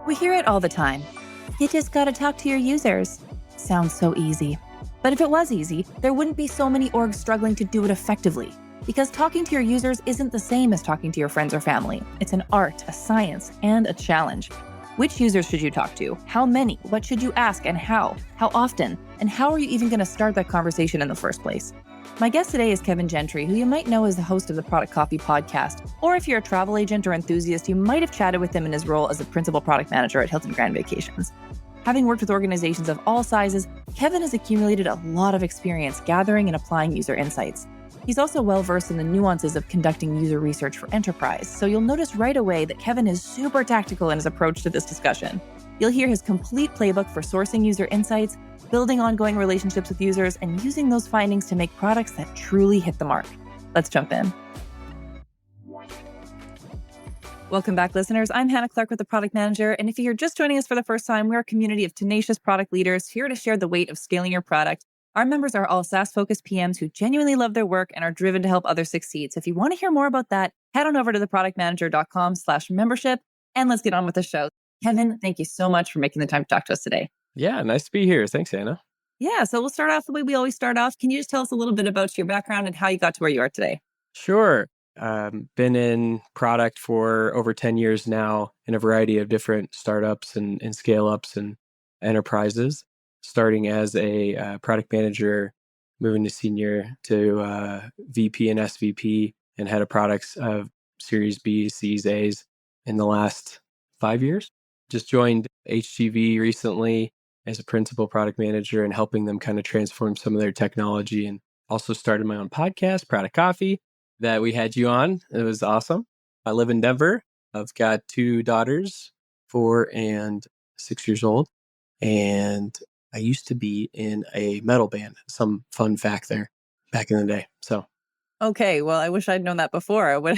We hear it all the time. You just gotta talk to your users. Sounds so easy. But if it was easy, there wouldn't be so many orgs struggling to do it effectively. Because talking to your users isn't the same as talking to your friends or family. It's an art, a science, and a challenge. Which users should you talk to? How many? What should you ask and how? How often? And how are you even going to start that conversation in the first place? My guest today is Kevin Gentry, who you might know as the host of the Product Coffee podcast. Or if you're a travel agent or enthusiast, you might have chatted with him in his role as a principal product manager at Hilton Grand Vacations. Having worked with organizations of all sizes, Kevin has accumulated a lot of experience gathering and applying user insights. He's also well-versed in the nuances of conducting user research for enterprise, so you'll notice right away that Kevin is super tactical in his approach to this discussion. You'll hear his complete playbook for sourcing user insights, building ongoing relationships with users, and using those findings to make products that truly hit the mark. Let's jump in. Welcome back, listeners. I'm Hannah Clark with The Product Manager, and if you're just joining us for the first time, we're a community of tenacious product leaders here to share the weight of scaling your product. Our members are all SaaS-focused PMs who genuinely love their work and are driven to help others succeed. So if you want to hear more about that, head on over to theproductmanager.com/membership, and let's get on with the show. Kevin, thank you so much for making the time to talk to us today. Yeah, nice to be here. Thanks, Anna. Yeah, so we'll start off the way we always start off. Can you just tell us a little bit about your background and how you got to where you are today? Sure. Been in product for over 10 years now in a variety of different startups and scale-ups and enterprises, starting as a product manager, moving to senior to VP and SVP and head of products of Series B, C's, A's in the last 5 years. Just joined HGV recently as a principal product manager and helping them kind of transform some of their technology, and also started my own podcast, Product Coffee, that we had you on. It was awesome. I live in Denver. I've got 2 daughters, 4 and 6 years old. And I used to be in a metal band. Some fun fact there back in the day. So, Okay, well, I wish I'd known that before. I would.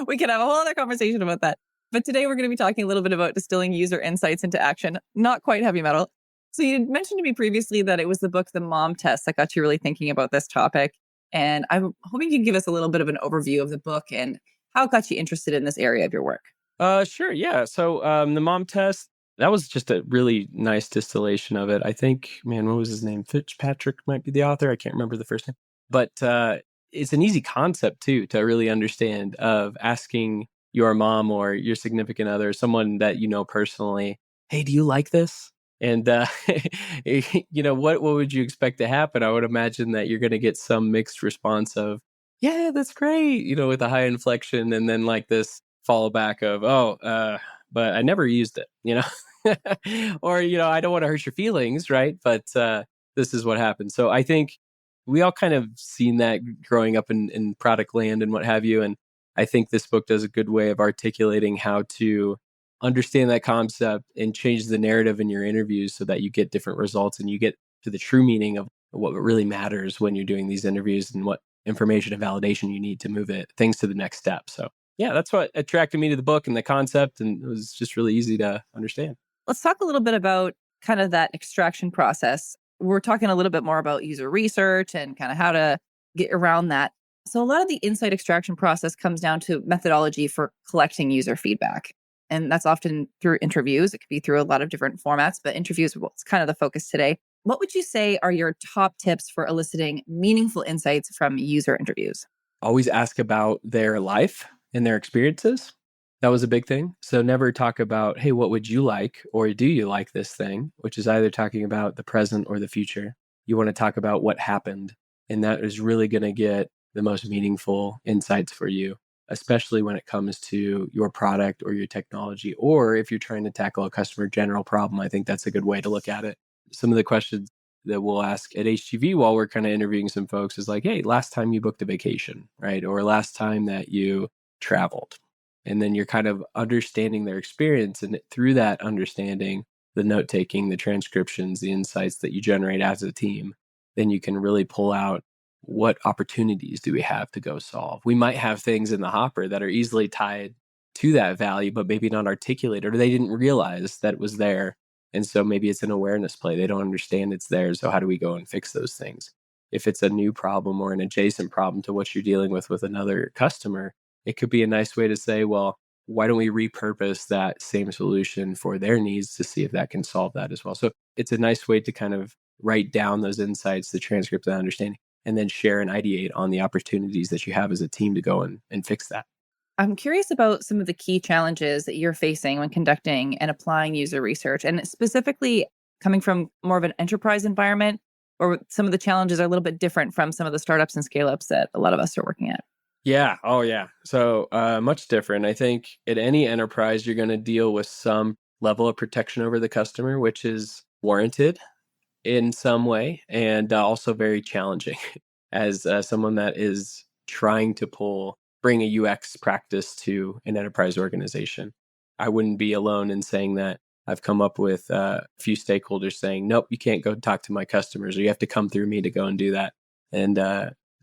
We could have a whole other conversation about that. But today we're going to be talking a little bit about distilling user insights into action, not quite heavy metal. So you mentioned to me previously that it was the book, The Mom Test, that got you really thinking about this topic. And I'm hoping you can give us a little bit of an overview of the book and how it got you interested in this area of your work. Sure. Yeah. So the Mom Test, that was just a really nice distillation of it. I think, man, what was his name? Fitzpatrick might be the author. I can't remember the first name. But it's an easy concept, too, to really understand, of asking your mom or your significant other, someone that you know personally, hey, do you like this? And, what would you expect to happen? I would imagine that you're going to get some mixed response of, yeah, that's great, with a high inflection, and then like this fallback of, but I never used it, or, I don't want to hurt your feelings, right? But this is what happened. So I think we all kind of seen that growing up in product land and what have you. And I think this book does a good way of articulating how to understand that concept and change the narrative in your interviews so that you get different results and you get to the true meaning of what really matters when you're doing these interviews and what information and validation you need to move things to the next step. So yeah, that's what attracted me to the book and the concept, and it was just really easy to understand. Let's talk a little bit about kind of that extraction process. We're talking a little bit more about user research and kind of how to get around that. So a lot of the insight extraction process comes down to methodology for collecting user feedback. And that's often through interviews. It could be through a lot of different formats, but interviews is kind of the focus today. What would you say are your top tips for eliciting meaningful insights from user interviews? Always ask about their life and their experiences. That was a big thing. So never talk about, hey, what would you like? Or do you like this thing? Which is either talking about the present or the future. You want to talk about what happened. And that is really going to get the most meaningful insights for you, especially when it comes to your product or your technology, or if you're trying to tackle a customer general problem. I think that's a good way to look at it. Some of the questions that we'll ask at HGV while we're kind of interviewing some folks is like, hey, last time you booked a vacation, right? Or last time that you traveled. And then you're kind of understanding their experience. And through that understanding, the note-taking, the transcriptions, the insights that you generate as a team, then you can really pull out what opportunities do we have to go solve. We might have things in the hopper that are easily tied to that value, but maybe not articulated, or they didn't realize that it was there. And so maybe it's an awareness play. They don't understand it's there. So how do we go and fix those things? If it's a new problem or an adjacent problem to what you're dealing with another customer, it could be a nice way to say, well, why don't we repurpose that same solution for their needs to see if that can solve that as well? So it's a nice way to kind of write down those insights, the transcript, the understanding, and then share and ideate on the opportunities that you have as a team to go and fix that. I'm curious about some of the key challenges that you're facing when conducting and applying user research, and specifically coming from more of an enterprise environment, or some of the challenges are a little bit different from some of the startups and scale ups that a lot of us are working at. Yeah. Oh, yeah. So much different. I think at any enterprise, you're going to deal with some level of protection over the customer, which is warranted in some way and also very challenging as someone that is trying to bring a UX practice to an enterprise organization. I wouldn't be alone in saying that. I've come up with a few stakeholders saying, nope, you can't go talk to my customers, or you have to come through me to go and do that. And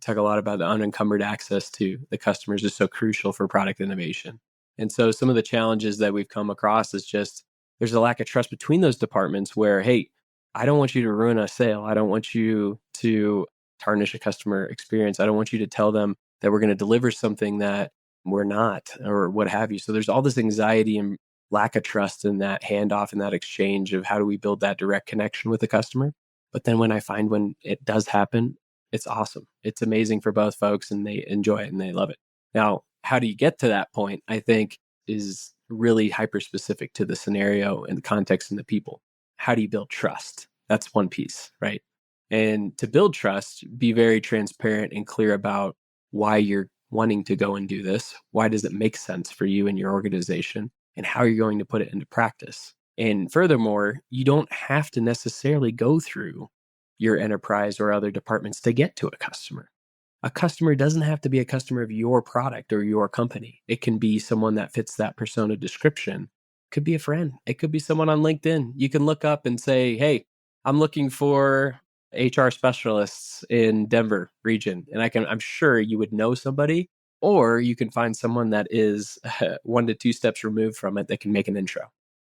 talk a lot about the unencumbered access to the customers is so crucial for product innovation. And so some of the challenges that we've come across is just there's a lack of trust between those departments where, hey, I don't want you to ruin a sale. I don't want you to tarnish a customer experience. I don't want you to tell them that we're going to deliver something that we're not, or what have you. So there's all this anxiety and lack of trust in that handoff and that exchange of how do we build that direct connection with the customer. But then when it does happen, it's awesome. It's amazing for both folks and they enjoy it and they love it. Now, how do you get to that point, I think, is really hyper specific to the scenario and the context and the people. How do you build trust? That's one piece, right? And to build trust, be very transparent and clear about why you're wanting to go and do this. Why does it make sense for you and your organization? And how you're going to put it into practice. And furthermore, you don't have to necessarily go through your enterprise or other departments to get to a customer. A customer doesn't have to be a customer of your product or your company. It can be someone that fits that persona description. It could be a friend. It could be someone on LinkedIn. You can look up and say, hey, I'm looking for HR specialists in Denver region. And I'm sure you would know somebody, or you can find someone that is 1 to 2 steps removed from it that can make an intro.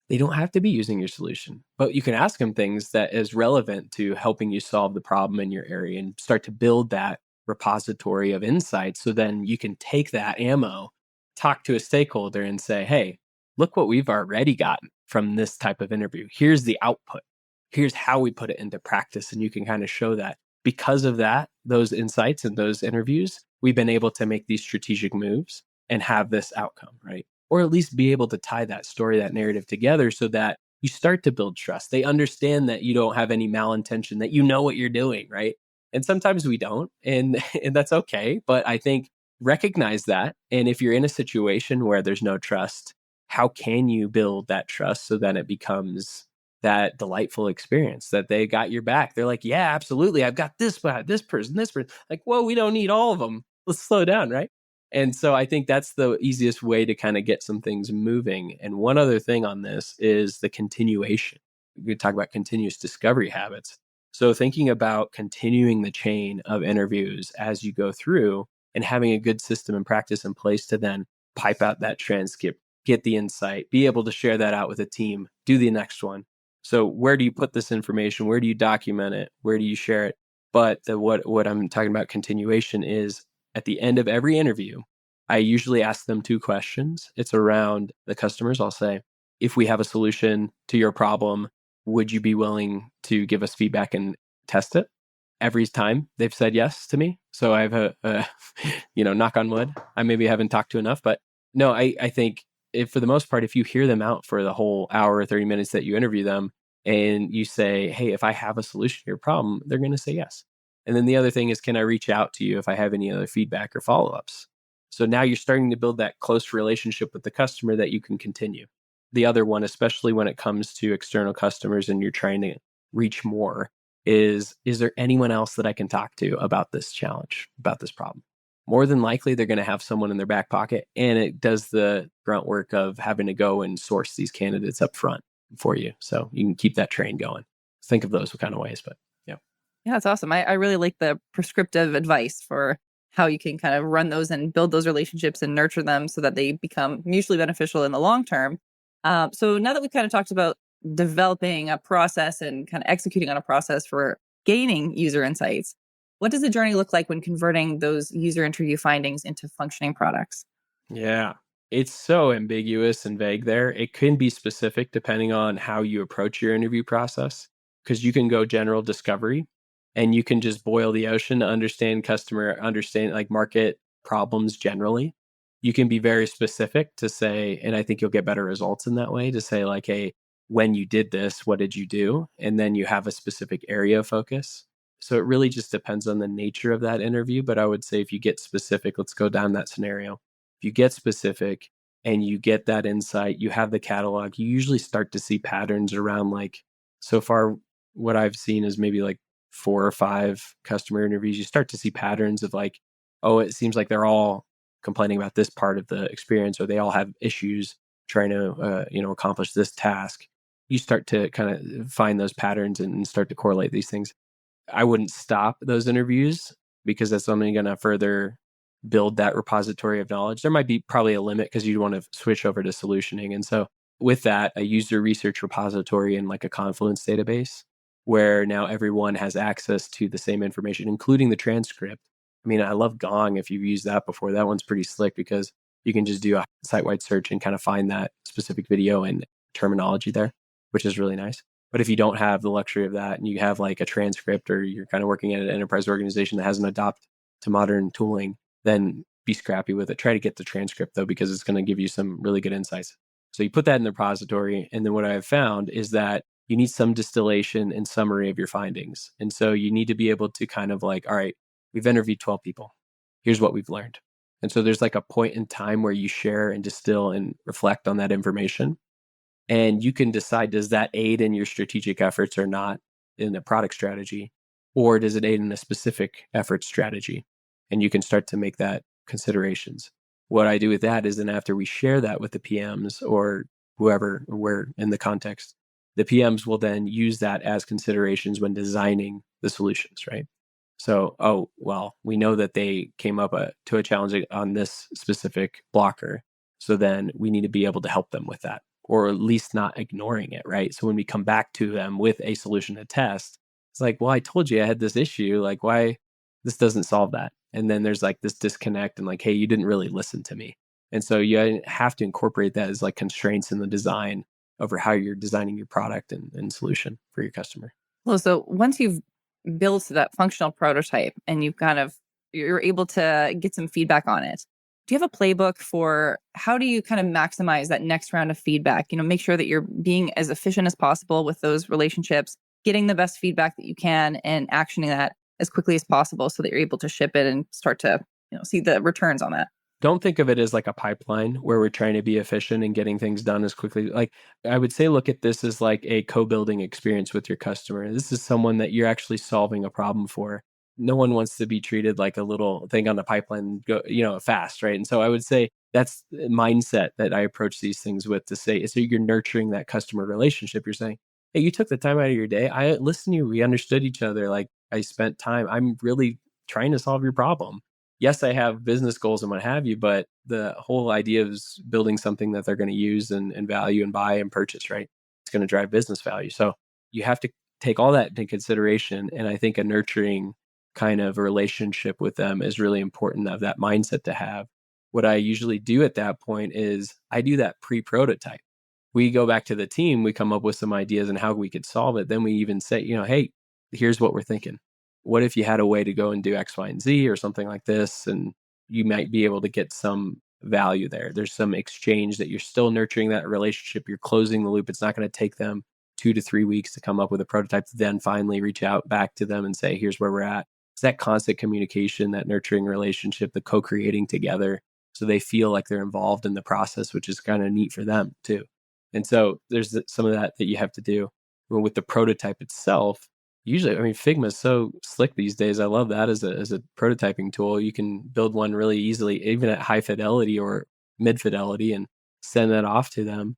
They don't have to be using your solution, but you can ask them things that is relevant to helping you solve the problem in your area and start to build that repository of insights. So then you can take that ammo, talk to a stakeholder and say, hey, look what we've already gotten from this type of interview. Here's the output. Here's how we put it into practice. And you can kind of show that because of that, those insights and those interviews, we've been able to make these strategic moves and have this outcome, right? Or at least be able to tie that story, that narrative together so that you start to build trust. They understand that you don't have any malintention, that you know what you're doing, right? And sometimes we don't, and that's okay. But I think recognize that. And if you're in a situation where there's no trust, how can you build that trust so that it becomes that delightful experience that they got your back? They're like, yeah, absolutely. I've got this person. Like, whoa, we don't need all of them. Let's slow down, right? And so I think that's the easiest way to kind of get some things moving. And one other thing on this is the continuation. We talk about continuous discovery habits. So thinking about continuing the chain of interviews as you go through and having a good system and practice in place to then pipe out that transcript, get the insight, be able to share that out with a team, do the next one. So where do you put this information? Where do you document it? Where do you share it? But what I'm talking about continuation is at the end of every interview, I usually ask them 2 questions. It's around the customers. I'll say, if we have a solution to your problem, would you be willing to give us feedback and test it? Every time they've said yes to me. So I have a knock on wood. I maybe haven't talked to enough, but no, I think for the most part, if you hear them out for the whole hour or 30 minutes that you interview them and you say, hey, if I have a solution to your problem, they're going to say yes. And then the other thing is, can I reach out to you if I have any other feedback or follow-ups? So now you're starting to build that close relationship with the customer that you can continue. The other one, especially when it comes to external customers and you're trying to reach more, is there anyone else that I can talk to about this challenge, about this problem? More than likely, they're going to have someone in their back pocket, and it does the grunt work of having to go and source these candidates up front for you. So you can keep that train going. Think of those kind of ways, but yeah. Yeah, that's awesome. I really like the prescriptive advice for how you can kind of run those and build those relationships and nurture them so that they become mutually beneficial in the long term. So now that we've kind of talked about developing a process and kind of executing on a process for gaining user insights, what does the journey look like when converting those user interview findings into functioning products? Yeah. It's so ambiguous and vague there. It can be specific depending on how you approach your interview process, because you can go general discovery and you can just boil the ocean to understand customer, understand like market problems generally. You can be very specific to say, and I think you'll get better results in that way, to say like, hey, when you did this, what did you do? And then you have a specific area of focus. So it really just depends on the nature of that interview. But I would say if you get specific, let's go down that scenario. If you get specific and you get that insight, you have the catalog, you usually start to see patterns around like, so far, what I've seen is maybe like 4 or 5 customer interviews. You start to see patterns of like, oh, it seems like they're all complaining about this part of the experience, or they all have issues trying to, accomplish this task. You start to kind of find those patterns and start to correlate these things. I wouldn't stop those interviews because that's only going to further build that repository of knowledge. There might be probably a limit because you want to switch over to solutioning. And so with that, a user research repository in like a Confluence database where now everyone has access to the same information, including the transcript. I mean, I love Gong if you've used that before. That one's pretty slick because you can just do a site-wide search and kind of find that specific video and terminology there, which is really nice. But if you don't have the luxury of that and you have like a transcript, or you're kind of working at an enterprise organization that hasn't adopted to modern tooling, then be scrappy with it. Try to get the transcript though, because it's going to give you some really good insights. So you put that in the repository. And then what I have found is that you need some distillation and summary of your findings. And so you need to be able to kind of like, all right, we've interviewed 12 people. Here's what we've learned. And so there's like a point in time where you share and distill and reflect on that information. And you can decide, does that aid in your strategic efforts or not in the product strategy? Or does it aid in a specific effort strategy? And you can start to make that considerations. What I do with that is then after we share that with the PMs or whoever we're in the context, the PMs will then use that as considerations when designing the solutions, right? So, oh, well, we know that they came up to a challenge on this specific blocker. So then we need to be able to help them with that, or at least not ignoring it, right? So when we come back to them with a solution to test, it's like, well, I told you I had this issue. Like, why this doesn't solve that? And then there's like this disconnect and like, hey, you didn't really listen to me. And so you have to incorporate that as like constraints in the design over how you're designing your product and solution for your customer. Well, so once you've built that functional prototype and you're able to get some feedback on it, do you have a playbook for how do you kind of maximize that next round of feedback? Make sure that you're being as efficient as possible with those relationships, getting the best feedback that you can and actioning that as quickly as possible so that you're able to ship it and start to, see the returns on that. Don't think of it as like a pipeline where we're trying to be efficient and getting things done as quickly. Like I would say, look at this as like a co-building experience with your customer. This is someone that you're actually solving a problem for. No one wants to be treated like a little thing on the pipeline, fast, right? And so I would say that's the mindset that I approach these things with, to say, so you're nurturing that customer relationship. You're saying, hey, you took the time out of your day. I listened to you. We understood each other. Like I spent time. I'm really trying to solve your problem. Yes, I have business goals and what have you, but the whole idea is building something that they're going to use and value and buy and purchase, right? It's going to drive business value. So you have to take all that into consideration. And I think a nurturing kind of relationship with them is really important, of that mindset to have. What I usually do at that point is I do that pre-prototype. We go back to the team, we come up with some ideas and how we could solve it. Then we even say, hey, here's what we're thinking. What if you had a way to go and do X, Y, and Z or something like this? And you might be able to get some value there. There's some exchange that you're still nurturing that relationship. You're closing the loop. It's not going to take them 2 to 3 weeks to come up with a prototype to then finally reach out back to them and say, here's where we're at. It's that constant communication, that nurturing relationship, the co-creating together. So they feel like they're involved in the process, which is kind of neat for them too. And so there's some of that you have to do. With the prototype itself, usually, Figma is so slick these days. I love that as a prototyping tool. You can build one really easily, even at high fidelity or mid fidelity, and send that off to them,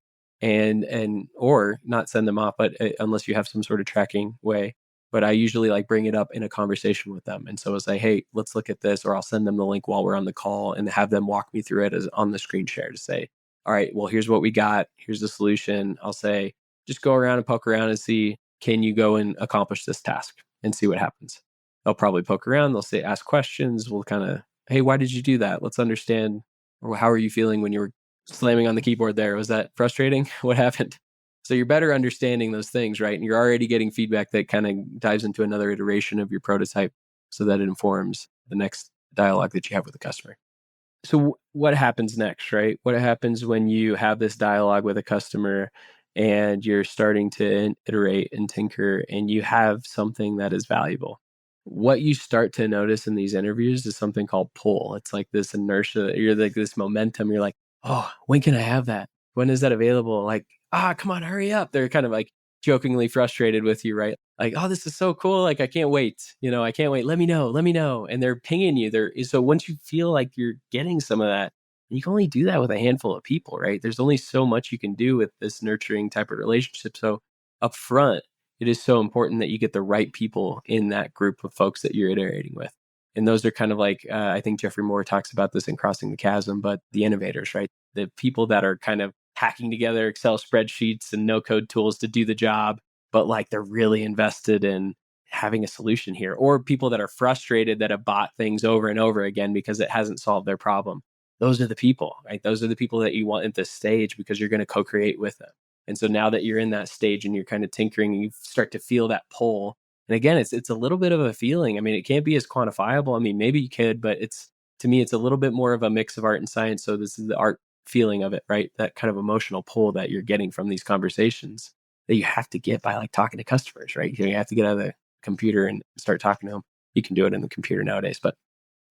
or not send them off, but unless you have some sort of tracking way. But I usually like bring it up in a conversation with them, and so I'll say, hey, let's look at this, or I'll send them the link while we're on the call and have them walk me through it as on the screen share to say, all right, well, here's what we got. Here's the solution. I'll say, just go around and poke around and see, can you go and accomplish this task, and see what happens. They'll probably poke around. They'll say, ask questions. We'll kind of, hey, why did you do that? Let's understand, or how are you feeling when you were slamming on the keyboard there. Was that frustrating? What happened? So you're better understanding those things, right? And you're already getting feedback that kind of dives into another iteration of your prototype so that it informs the next dialogue that you have with the customer. So what happens next, right? What happens when you have this dialogue with a customer and you're starting to iterate and tinker and you have something that is valuable? What you start to notice in these interviews is something called pull. It's like this inertia. You're like this momentum. You're like, oh, when can I have that? When is that available? Like, come on, hurry up. They're kind of like jokingly frustrated with you, right? Like, oh, this is so cool. Like, I can't wait. I can't wait. Let me know. Let me know. And they're pinging you. So once you feel like you're getting some of that, you can only do that with a handful of people, right? There's only so much you can do with this nurturing type of relationship. So up front, it is so important that you get the right people in that group of folks that you're iterating with. And those are kind of like, I think Jeffrey Moore talks about this in Crossing the Chasm, but the innovators, right? The people that are kind of hacking together Excel spreadsheets and no code tools to do the job, but like they're really invested in having a solution here. Or people that are frustrated that have bought things over and over again because it hasn't solved their problem. Those are the people, right? Those are the people that you want at this stage because you're going to co-create with them. And so now that you're in that stage and you're kind of tinkering and you start to feel that pull, and again, it's a little bit of a feeling. I mean, it can't be as quantifiable. I mean, maybe you could, but to me, it's a little bit more of a mix of art and science. So this is the art feeling of it, right? That kind of emotional pull that you're getting from these conversations that you have to get by like talking to customers, right? You have to get out of the computer and start talking to them. You can do it in the computer nowadays. But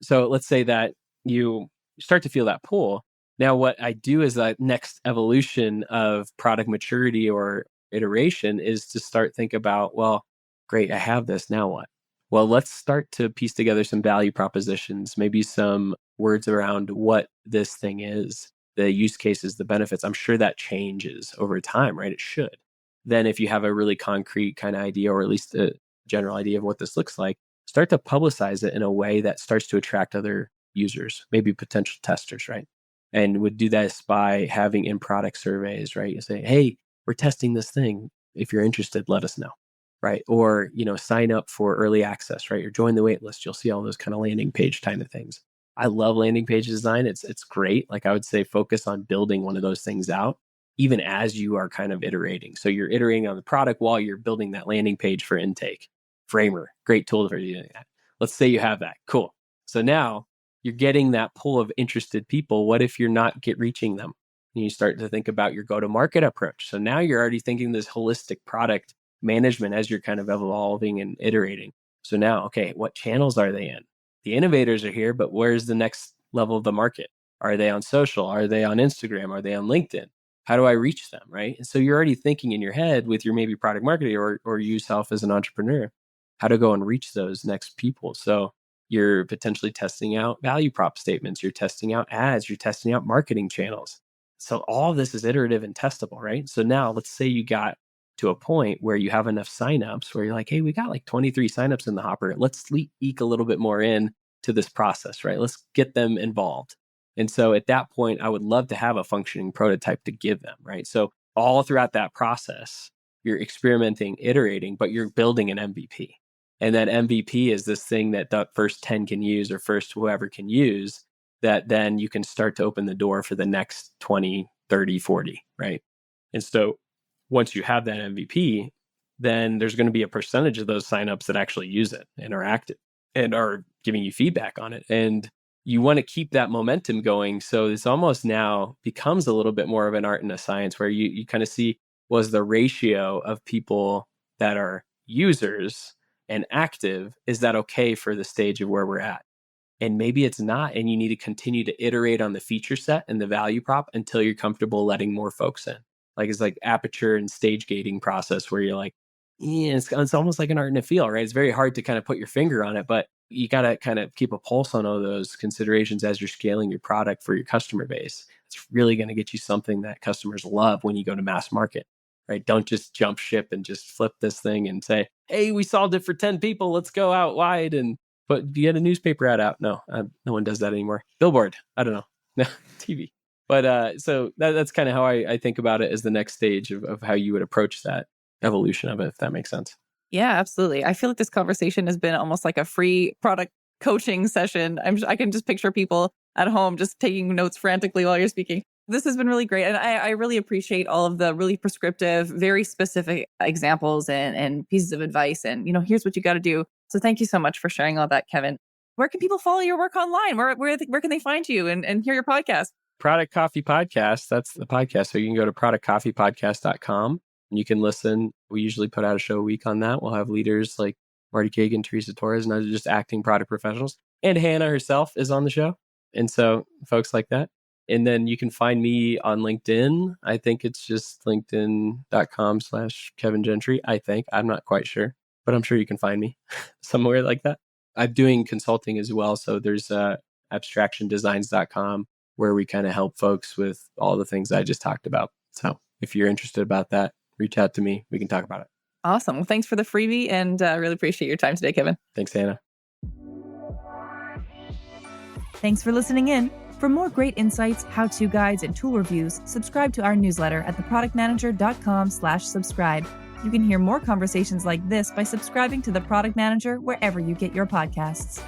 so let's say that you start to feel that pull. Now, what I do is that next evolution of product maturity or iteration is to start think about, well, great, I have this, now what? Well, let's start to piece together some value propositions, maybe some words around what this thing is, the use cases, the benefits. I'm sure that changes over time, right? It should. Then if you have a really concrete kind of idea, or at least a general idea of what this looks like, start to publicize it in a way that starts to attract other users, maybe potential testers, right? And would do this by having in-product surveys, right? You say, hey, we're testing this thing. If you're interested, let us know, right? Or, sign up for early access, right? Or join the wait list. You'll see all those kind of landing page kind of things. I love landing page design. It's great. Like I would say focus on building one of those things out, even as you are kind of iterating. So you're iterating on the product while you're building that landing page for intake. Framer, great tool for doing that. Let's say you have that. Cool. So now you're getting that pool of interested people. What if you're not reaching them? And you start to think about your go-to-market approach. So now you're already thinking this holistic product management as you're kind of evolving and iterating. So now, okay, what channels are they in? The innovators are here, but where's the next level of the market? Are they on social? Are they on Instagram? Are they on LinkedIn? How do I reach them, right? And so you're already thinking in your head with your maybe product marketing or yourself as an entrepreneur, how to go and reach those next people. So you're potentially testing out value prop statements. You're testing out ads. You're testing out marketing channels. So all of this is iterative and testable, right? So now let's say you got to a point where you have enough signups where you're like, hey, we got like 23 signups in the hopper. Let's eke a little bit more in to this process, right? Let's get them involved. And so at that point, I would love to have a functioning prototype to give them, right? So all throughout that process, you're experimenting, iterating, but you're building an MVP. And that MVP is this thing that the first 10 can use or first whoever can use, that then you can start to open the door for the next 20, 30, 40, right? And so once you have that MVP, then there's going to be a percentage of those signups that actually use it and are active and are giving you feedback on it. And you want to keep that momentum going. So it's almost now becomes a little bit more of an art and a science where you kind of see, was the ratio of people that are users and active, is that okay for the stage of where we're at? And maybe it's not, and you need to continue to iterate on the feature set and the value prop until you're comfortable letting more folks in. Like it's like aperture and stage gating process where you're like, yeah, it's almost like an art and a feel, right? It's very hard to kind of put your finger on it, but you got to kind of keep a pulse on all those considerations as you're scaling your product for your customer base. It's really going to get you something that customers love when you go to mass market, right? Don't just jump ship and just flip this thing and say, hey, we solved it for 10 people. Let's go out wide and do you get a newspaper ad out? No, no one does that anymore. Billboard, I don't know. No, TV. But so that's kind of how I think about it as the next stage of how you would approach that evolution of it, if that makes sense. Yeah, absolutely. I feel like this conversation has been almost like a free product coaching session. I can just picture people at home just taking notes frantically while you're speaking. This has been really great. And I really appreciate all of the really prescriptive, very specific examples and pieces of advice. And, here's what you got to do. So thank you so much for sharing all that, Kevin. Where can people follow your work online? Where can they find you and hear your podcast? Product Coffee Podcast, that's the podcast. So you can go to productcoffeepodcast.com and you can listen. We usually put out a show a week on that. We'll have leaders like Marty Kagan, Teresa Torres, and other just acting product professionals. And Hannah herself is on the show. And so folks like that. And then you can find me on LinkedIn. I think it's just linkedin.com/Kevin Gentry. I think. I'm not quite sure, but I'm sure you can find me somewhere like that. I'm doing consulting as well. So there's abstractiondesigns.com where we kind of help folks with all the things I just talked about. So if you're interested about that, reach out to me. We can talk about it. Awesome. Well, thanks for the freebie and I really appreciate your time today, Kevin. Thanks, Hannah. Thanks for listening in. For more great insights, how-to guides, and tool reviews, subscribe to our newsletter at theproductmanager.com/subscribe. You can hear more conversations like this by subscribing to The Product Manager wherever you get your podcasts.